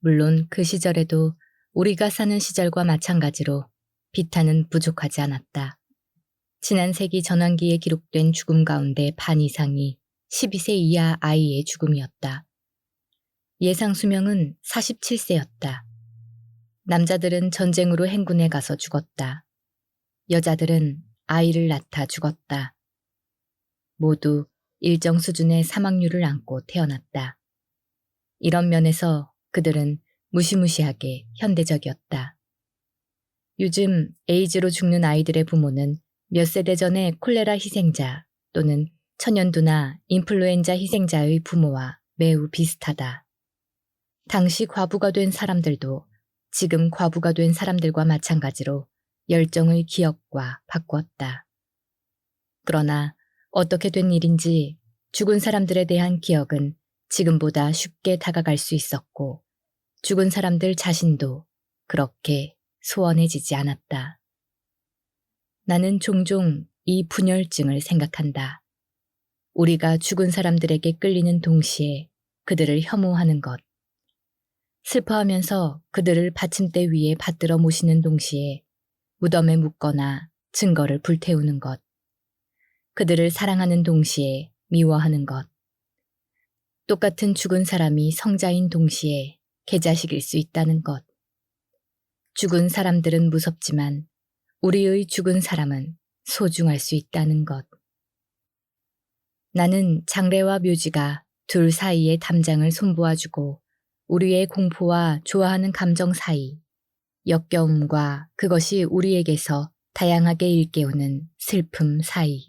물론 그 시절에도 우리가 사는 시절과 마찬가지로 비탄은 부족하지 않았다. 지난 세기 전환기에 기록된 죽음 가운데 반 이상이 12세 이하 아이의 죽음이었다. 예상 수명은 47세였다. 남자들은 전쟁으로 행군에 가서 죽었다. 여자들은 아이를 낳다 죽었다. 모두 일정 수준의 사망률을 안고 태어났다. 이런 면에서 그들은 무시무시하게 현대적이었다. 요즘 에이즈로 죽는 아이들의 부모는 몇 세대 전의 콜레라 희생자 또는 천연두나 인플루엔자 희생자의 부모와 매우 비슷하다. 당시 과부가 된 사람들도 지금 과부가 된 사람들과 마찬가지로 열정의 기억과 바꾸었다. 그러나 어떻게 된 일인지 죽은 사람들에 대한 기억은 지금보다 쉽게 다가갈 수 있었고 죽은 사람들 자신도 그렇게 소원해지지 않았다. 나는 종종 이 분열증을 생각한다. 우리가 죽은 사람들에게 끌리는 동시에 그들을 혐오하는 것. 슬퍼하면서 그들을 받침대 위에 받들어 모시는 동시에 무덤에 묻거나 증거를 불태우는 것. 그들을 사랑하는 동시에 미워하는 것. 똑같은 죽은 사람이 성자인 동시에 개자식일 수 있다는 것. 죽은 사람들은 무섭지만 우리의 죽은 사람은 소중할 수 있다는 것. 나는 장례와 묘지가 둘 사이의 담장을 손보아주고 우리의 공포와 좋아하는 감정 사이, 역겨움과 그것이 우리에게서 다양하게 일깨우는 슬픔 사이.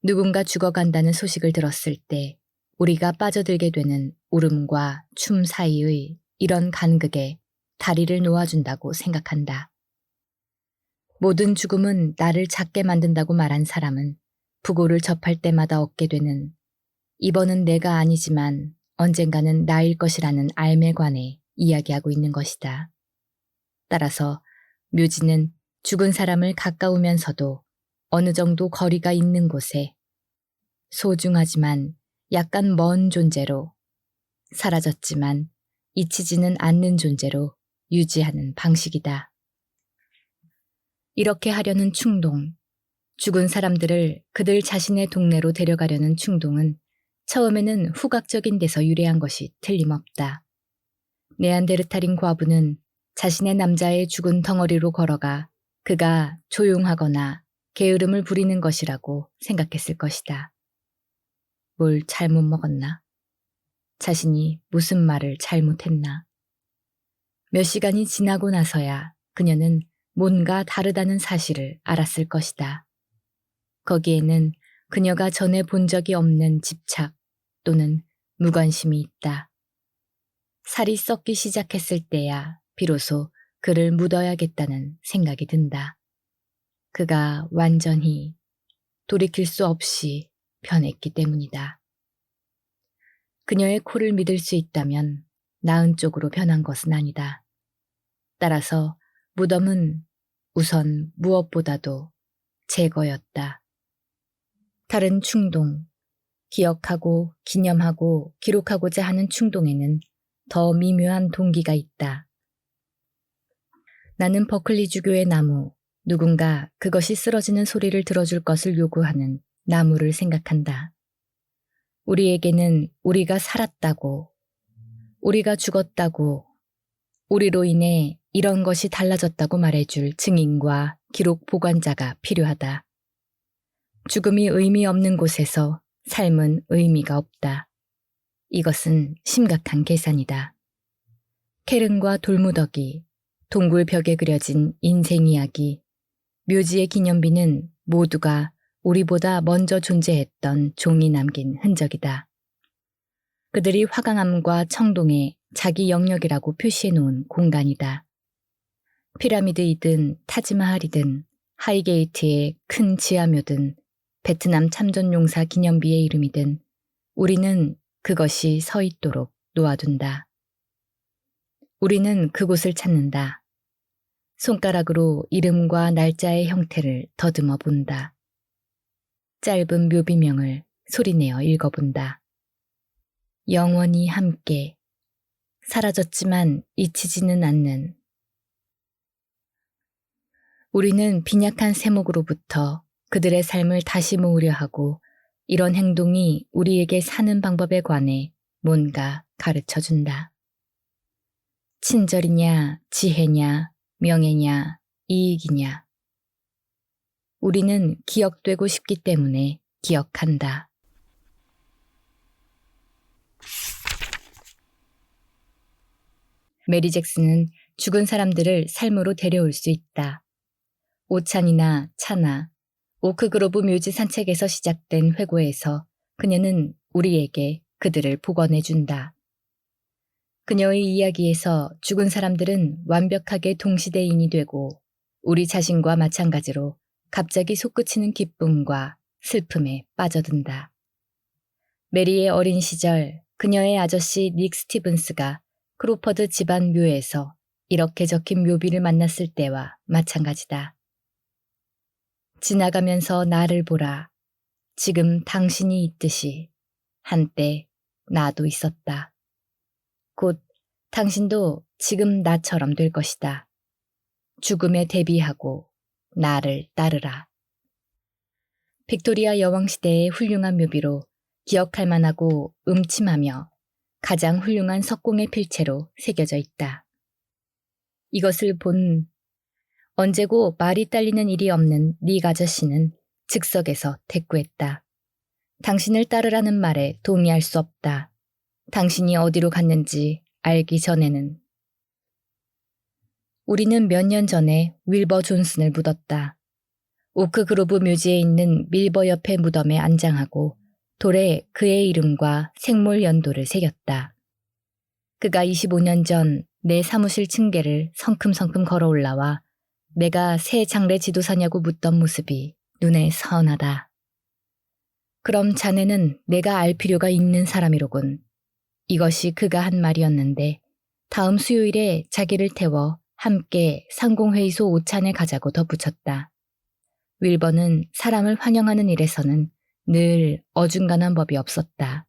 누군가 죽어간다는 소식을 들었을 때 우리가 빠져들게 되는 울음과 춤 사이의 이런 간극에 다리를 놓아준다고 생각한다. 모든 죽음은 나를 작게 만든다고 말한 사람은 부고를 접할 때마다 얻게 되는 이번은 내가 아니지만 언젠가는 나일 것이라는 알매 관해 이야기하고 있는 것이다. 따라서 묘지는 죽은 사람을 가까우면서도 어느 정도 거리가 있는 곳에 소중하지만 약간 먼 존재로 사라졌지만 잊히지는 않는 존재로 유지하는 방식이다. 이렇게 하려는 충동, 죽은 사람들을 그들 자신의 동네로 데려가려는 충동은 처음에는 후각적인 데서 유래한 것이 틀림없다. 네안데르탈인 과부는 자신의 남자의 죽은 덩어리로 걸어가 그가 조용하거나 게으름을 부리는 것이라고 생각했을 것이다. 뭘 잘못 먹었나? 자신이 무슨 말을 잘못했나? 몇 시간이 지나고 나서야 그녀는 뭔가 다르다는 사실을 알았을 것이다. 거기에는 그녀가 전에 본 적이 없는 집착 또는 무관심이 있다. 살이 썩기 시작했을 때야 비로소 그를 묻어야겠다는 생각이 든다. 그가 완전히 돌이킬 수 없이 변했기 때문이다. 그녀의 코를 믿을 수 있다면 나은 쪽으로 변한 것은 아니다. 따라서 무덤은 우선 무엇보다도 제거였다. 다른 충동, 기억하고 기념하고 기록하고자 하는 충동에는 더 미묘한 동기가 있다. 나는 버클리 주교의 나무, 누군가 그것이 쓰러지는 소리를 들어줄 것을 요구하는 나무를 생각한다. 우리에게는 우리가 살았다고, 우리가 죽었다고, 우리로 인해 이런 것이 달라졌다고 말해줄 증인과 기록 보관자가 필요하다. 죽음이 의미 없는 곳에서 삶은 의미가 없다. 이것은 심각한 계산이다. 캐른과 돌무더기, 동굴 벽에 그려진 인생 이야기, 묘지의 기념비는 모두가 우리보다 먼저 존재했던 종이 남긴 흔적이다. 그들이 화강암과 청동에 자기 영역이라고 표시해 놓은 공간이다. 피라미드이든 타지마할이든 하이게이트의 큰 지하묘든 베트남 참전용사 기념비의 이름이든 우리는 그것이 서 있도록 놓아둔다. 우리는 그곳을 찾는다. 손가락으로 이름과 날짜의 형태를 더듬어 본다. 짧은 묘비명을 소리내어 읽어본다. 영원히 함께, 사라졌지만 잊히지는 않는. 우리는 빈약한 세목으로부터 그들의 삶을 다시 모으려 하고 이런 행동이 우리에게 사는 방법에 관해 뭔가 가르쳐준다. 친절이냐, 지혜냐, 명예냐, 이익이냐. 우리는 기억되고 싶기 때문에 기억한다. 메리 잭슨은 죽은 사람들을 삶으로 데려올 수 있다. 오찬이나 차나 오크그로브 묘지 산책에서 시작된 회고에서 그녀는 우리에게 그들을 복원해준다. 그녀의 이야기에서 죽은 사람들은 완벽하게 동시대인이 되고 우리 자신과 마찬가지로 갑자기 솟구치는 기쁨과 슬픔에 빠져든다. 메리의 어린 시절 그녀의 아저씨 닉 스티븐스가 크로퍼드 집안 묘에서 이렇게 적힌 묘비를 만났을 때와 마찬가지다. 지나가면서 나를 보라. 지금 당신이 있듯이 한때 나도 있었다. 곧 당신도 지금 나처럼 될 것이다. 죽음에 대비하고 나를 따르라. 빅토리아 여왕 시대의 훌륭한 묘비로 기억할 만하고 음침하며 가장 훌륭한 석공의 필체로 새겨져 있다. 이것을 본 언제고 말이 딸리는 일이 없는 닉 아저씨는 즉석에서 대꾸했다. 당신을 따르라는 말에 동의할 수 없다. 당신이 어디로 갔는지 알기 전에는. 우리는 몇 년 전에 윌버 존슨을 묻었다. 오크그로브 묘지에 있는 밀버 옆의 무덤에 안장하고 돌에 그의 이름과 생몰 연도를 새겼다. 그가 25년 전 내 사무실 층계를 성큼성큼 걸어 올라와 내가 새 장례 지도사냐고 묻던 모습이 눈에 선하다. 그럼 자네는 내가 알 필요가 있는 사람이로군. 이것이 그가 한 말이었는데 다음 수요일에 자기를 태워 함께 상공회의소 오찬에 가자고 덧붙였다. 윌버는 사람을 환영하는 일에서는 늘 어중간한 법이 없었다.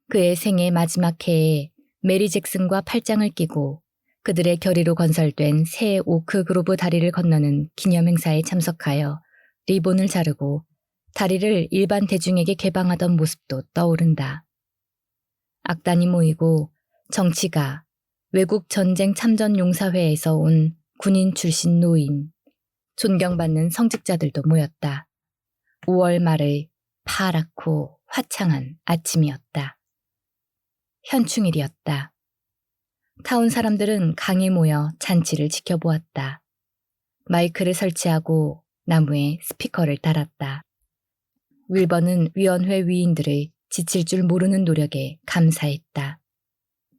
그의 생애 마지막 해에 메리 잭슨과 팔짱을 끼고 그들의 결의로 건설된 새 오크그로브 다리를 건너는 기념행사에 참석하여 리본을 자르고 다리를 일반 대중에게 개방하던 모습도 떠오른다. 악단이 모이고 정치가, 외국 전쟁 참전 용사회에서 온 군인 출신 노인, 존경받는 성직자들도 모였다. 5월 말의 파랗고 화창한 아침이었다. 현충일이었다. 타운 사람들은 강에 모여 잔치를 지켜보았다. 마이크를 설치하고 나무에 스피커를 달았다. 윌버는 위원회 위인들의 지칠 줄 모르는 노력에 감사했다.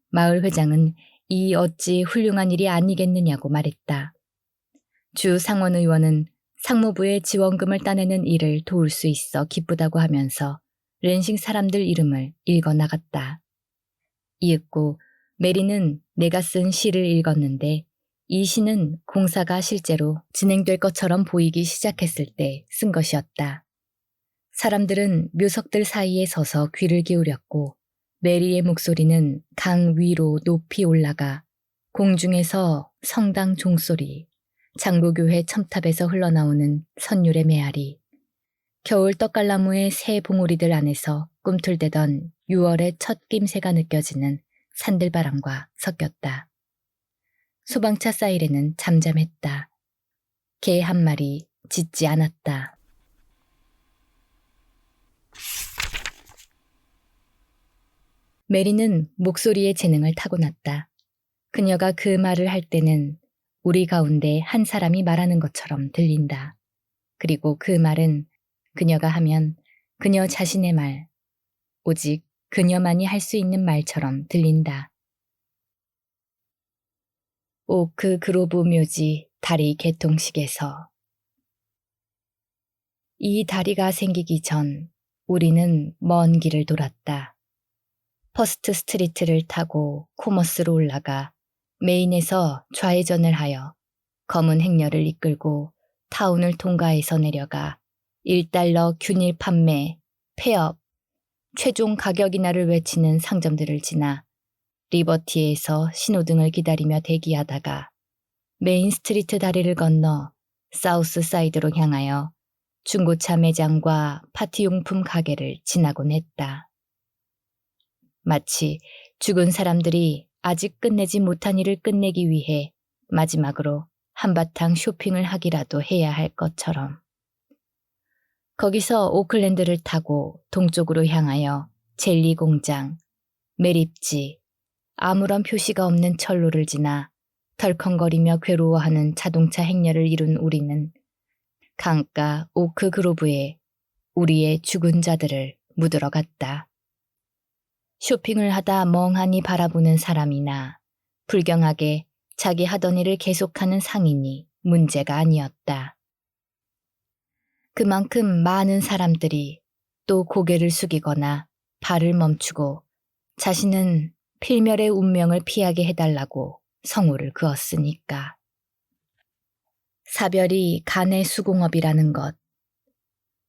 마을 회장은 이 어찌 훌륭한 일이 아니겠느냐고 말했다. 주 상원 의원은 상무부의 지원금을 따내는 일을 도울 수 있어 기쁘다고 하면서 렌싱 사람들 이름을 읽어 나갔다. 이윽고 메리는 내가 쓴 시를 읽었는데 이 시는 공사가 실제로 진행될 것처럼 보이기 시작했을 때 쓴 것이었다. 사람들은 묘석들 사이에 서서 귀를 기울였고 메리의 목소리는 강 위로 높이 올라가 공중에서 성당 종소리, 장로교회 첨탑에서 흘러나오는 선율의 메아리, 겨울 떡갈나무의 새 봉우리들 안에서 꿈틀대던 6월의 첫 낌새가 느껴지는 산들바람과 섞였다. 소방차 사이렌은 잠잠했다. 개 한 마리 짖지 않았다. 메리는 목소리의 재능을 타고났다. 그녀가 그 말을 할 때는 우리 가운데 한 사람이 말하는 것처럼 들린다. 그리고 그 말은 그녀가 하면 그녀 자신의 말, 오직 그녀만이 할 수 있는 말처럼 들린다. 오크 그로브 묘지 다리 개통식에서 이 다리가 생기기 전 우리는 먼 길을 돌았다. 퍼스트 스트리트를 타고 코머스로 올라가 메인에서 좌회전을 하여 검은 행렬을 이끌고 타운을 통과해서 내려가 1달러 균일 판매, 폐업, 최종 가격 인하를 외치는 상점들을 지나 리버티에서 신호등을 기다리며 대기하다가 메인 스트리트 다리를 건너 사우스 사이드로 향하여 중고차 매장과 파티용품 가게를 지나곤 했다. 마치 죽은 사람들이 아직 끝내지 못한 일을 끝내기 위해 마지막으로 한바탕 쇼핑을 하기라도 해야 할 것처럼. 거기서 오클랜드를 타고 동쪽으로 향하여 젤리 공장, 매립지, 아무런 표시가 없는 철로를 지나 덜컹거리며 괴로워하는 자동차 행렬을 이룬 우리는 강가 오크 그로브에 우리의 죽은 자들을 묻으러 갔다. 쇼핑을 하다 멍하니 바라보는 사람이나 불경하게 자기 하던 일을 계속하는 상인이 문제가 아니었다. 그만큼 많은 사람들이 또 고개를 숙이거나 발을 멈추고 자신은 필멸의 운명을 피하게 해달라고 성호를 그었으니까. 사별이 간의 수공업이라는 것,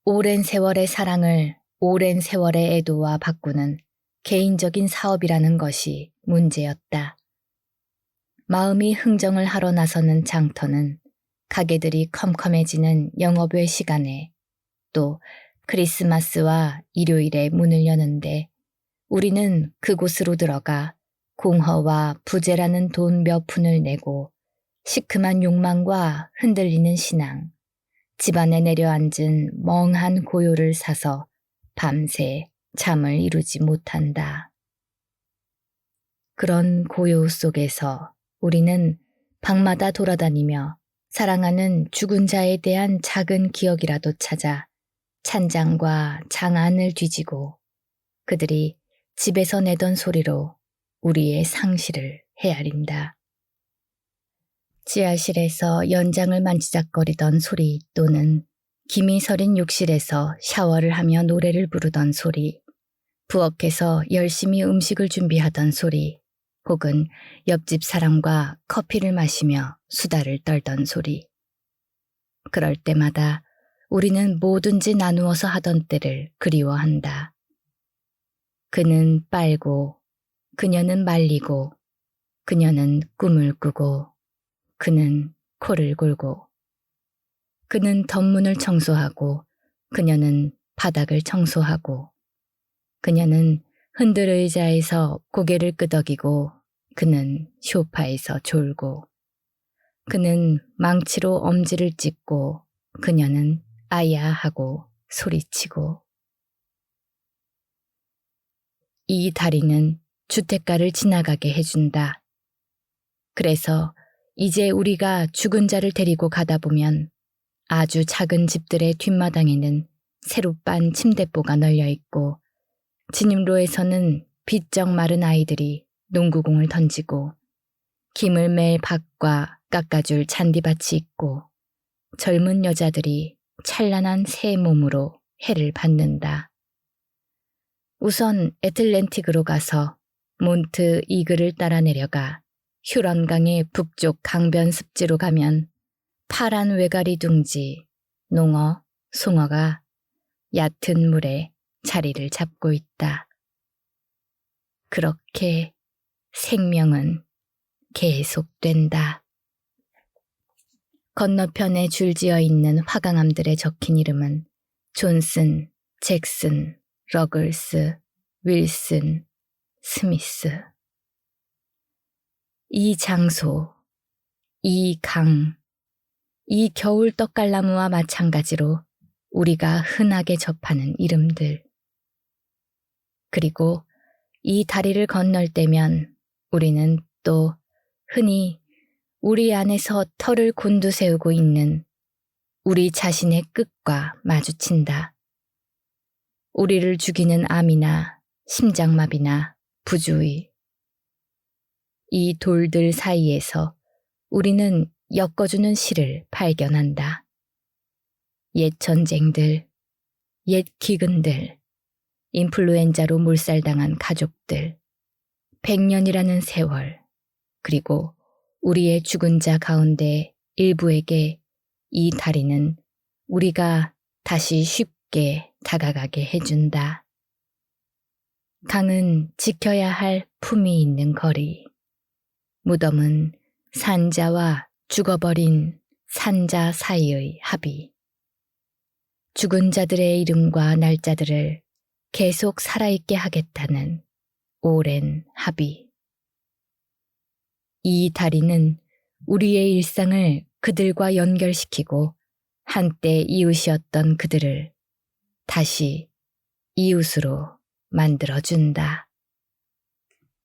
오랜 세월의 사랑을 오랜 세월의 애도와 바꾸는 개인적인 사업이라는 것이 문제였다. 마음이 흥정을 하러 나서는 장터는 가게들이 컴컴해지는 영업외 시간에 또 크리스마스와 일요일에 문을 여는데 우리는 그곳으로 들어가 공허와 부재라는 돈 몇 푼을 내고 시큼한 욕망과 흔들리는 신앙, 집안에 내려앉은 멍한 고요를 사서 밤새 잠을 이루지 못한다. 그런 고요 속에서 우리는 방마다 돌아다니며 사랑하는 죽은 자에 대한 작은 기억이라도 찾아 찬장과 장안을 뒤지고 그들이 집에서 내던 소리로 우리의 상실을 헤아린다. 지하실에서 연장을 만지작거리던 소리 또는 김이 서린 욕실에서 샤워를 하며 노래를 부르던 소리, 부엌에서 열심히 음식을 준비하던 소리, 혹은 옆집 사람과 커피를 마시며 수다를 떨던 소리. 그럴 때마다 우리는 뭐든지 나누어서 하던 때를 그리워한다. 그는 빨고, 그녀는 말리고, 그녀는 꿈을 꾸고, 그는 코를 골고, 그는 덧문을 청소하고, 그녀는 바닥을 청소하고, 그녀는 흔들 의자에서 고개를 끄덕이고, 그는 소파에서 졸고, 그는 망치로 엄지를 찢고, 그녀는 아야 하고 소리치고. 이 다리는 주택가를 지나가게 해준다. 그래서 이제 우리가 죽은 자를 데리고 가다 보면 아주 작은 집들의 뒷마당에는 새로 빤 침대보가 널려 있고 진입로에서는 비쩍 마른 아이들이 농구공을 던지고 김을 맬 밭과 깎아줄 잔디밭이 있고 젊은 여자들이 찬란한 새 몸으로 해를 받는다. 우선 애틀랜틱으로 가서 몬트 이글을 따라 내려가 휴런강의 북쪽 강변 습지로 가면 파란 외가리 둥지, 농어, 송어가 얕은 물에 자리를 잡고 있다. 그렇게 생명은 계속된다. 건너편에 줄지어 있는 화강암들에 적힌 이름은 존슨, 잭슨, 러글스, 윌슨, 스미스. 이 장소, 이 강, 이 겨울 떡갈나무와 마찬가지로 우리가 흔하게 접하는 이름들. 그리고 이 다리를 건널 때면 우리는 또 흔히 우리 안에서 털을 곤두세우고 있는 우리 자신의 끝과 마주친다. 우리를 죽이는 암이나 심장마비나 부주의. 이 돌들 사이에서 우리는 엮어주는 실을 발견한다. 옛 전쟁들, 옛 기근들, 인플루엔자로 몰살당한 가족들, 100년이라는 세월, 그리고 우리의 죽은 자 가운데 일부에게 이 다리는 우리가 다시 쉽게 다가가게 해준다. 강은 지켜야 할 품이 있는 거리. 무덤은 산자와 죽어버린 산자 사이의 합의. 죽은 자들의 이름과 날짜들을 계속 살아있게 하겠다는 오랜 합의. 이 다리는 우리의 일상을 그들과 연결시키고 한때 이웃이었던 그들을 다시 이웃으로 만들어준다.